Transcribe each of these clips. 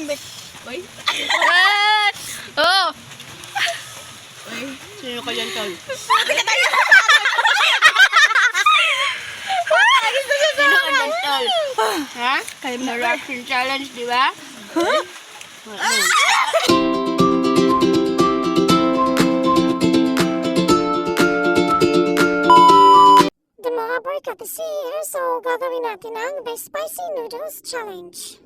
Uy. Oh! Uy. Sino ka dyan, Tol? Sino ka dyan, Tol? Ha? Kayo na reaction challenge, di ba? The mga boycott is here, so gagawin natin ang The Spicy Noodles Challenge.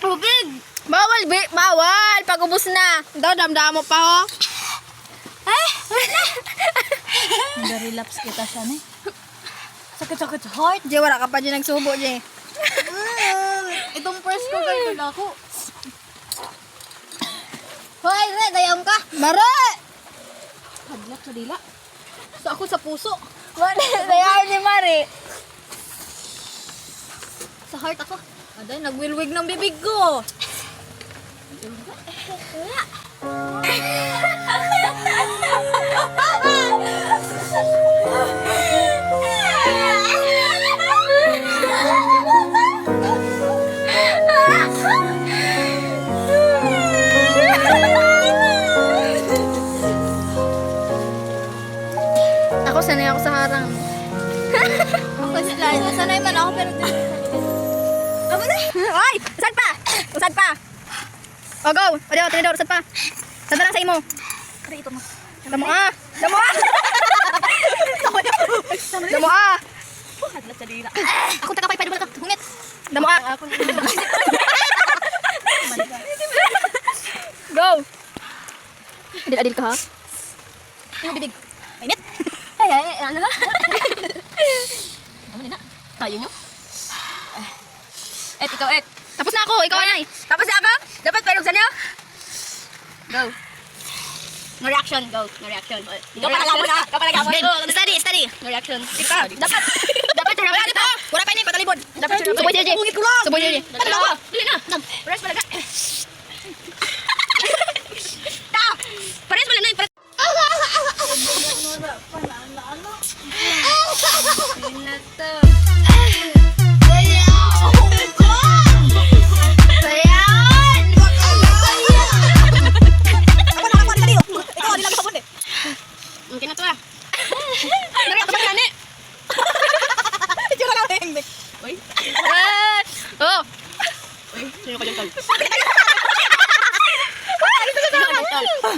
Tubig! Bawal, bawal! Pag-ubos na. Daw, damdamo pa ho. Nag-relapse kita siya, ne? Sakit-sakit sa heart. Di, wala ka pa dyan nagsubo, Di. Itong first ko ganito na ako. Hoy, Re, gayam ka. Mare! Hadlak sa dila. Sa ako sa puso. Mare, gayaan ni Mare. Sa heart ako. Aday, nagwilwig ng bibig ko. Ako, sanay ako sa harang. Sanay man ako pero Amo na. Oy, saan pa? Saan pa? O, go. O, diyo, tinidor, saan pa? Saan na lang sa imo? Pero ito mo. Damo ah. Damo ah. Damo ah. Hadlak sa dila. Ako takapay pa ka. Hungit. Damo ah. Ako Go. Adil-adil ka ha? yung bibig. Mainit. Ay, ano na? Ano na? Tayo nyo? Ikaw, Tapos na ako. Ikaw, Anay. Tapos na ako? Dapat palugsan nyo? Go. No reaction, go. No reaction. Ikaw palagabon ha? Ikaw palagabon. Study, study. No reaction. Ikaw. Dapat harap Wala dito. Wala pa ini. Patalibod. Dapat harap. Suboy siya, Jay. Ungit ko lang. Suboy siya, Jay. Dali ako. Dali na. Pares palaga. Ta! Pares pala na. Mungkin na to ah. Nariyak ka ba gani? Ito ka lang hengdik. Uy. Oh. Uy, sino ka dyan, Tol?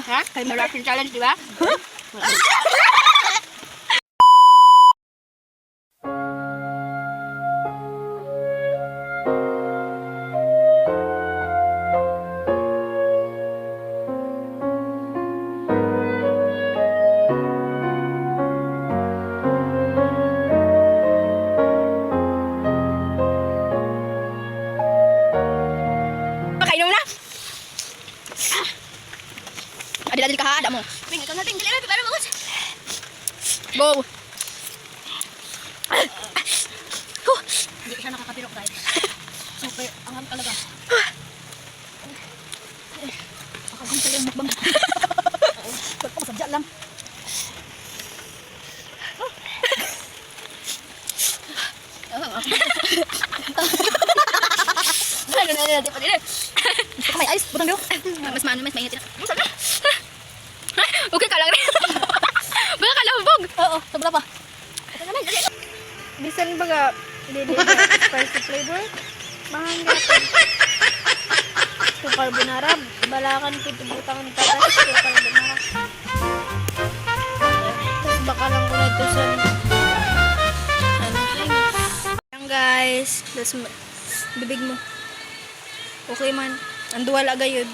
Ha? Kayo may reaction challenge, di ba? Makainom na. Adil-adil ka ha. Ada mo. Tingnan ka natin. Dali na. Pero bagus. Go. Hindi siya nakakapirok tayo. Super. Angham talaga. Akagang pala yung mukbang. Ba't ako sadya lang? Ano na natin pa din. Gusto ko may ice. Butang daw. Mas maano, mas mainit. Okay ka lang rin. Baka ka labog. Oo, sobra pa. Ito naman. Dali. Bisan baga, hindi spicy flavor. Mahangga. Ito carbonara. Balakan ko tubutang tatas. Ito carbonara. Tapos baka lang ko na ito sa Ayan guys. Tapos bibig mo. Okay man. Ang duwala gayod.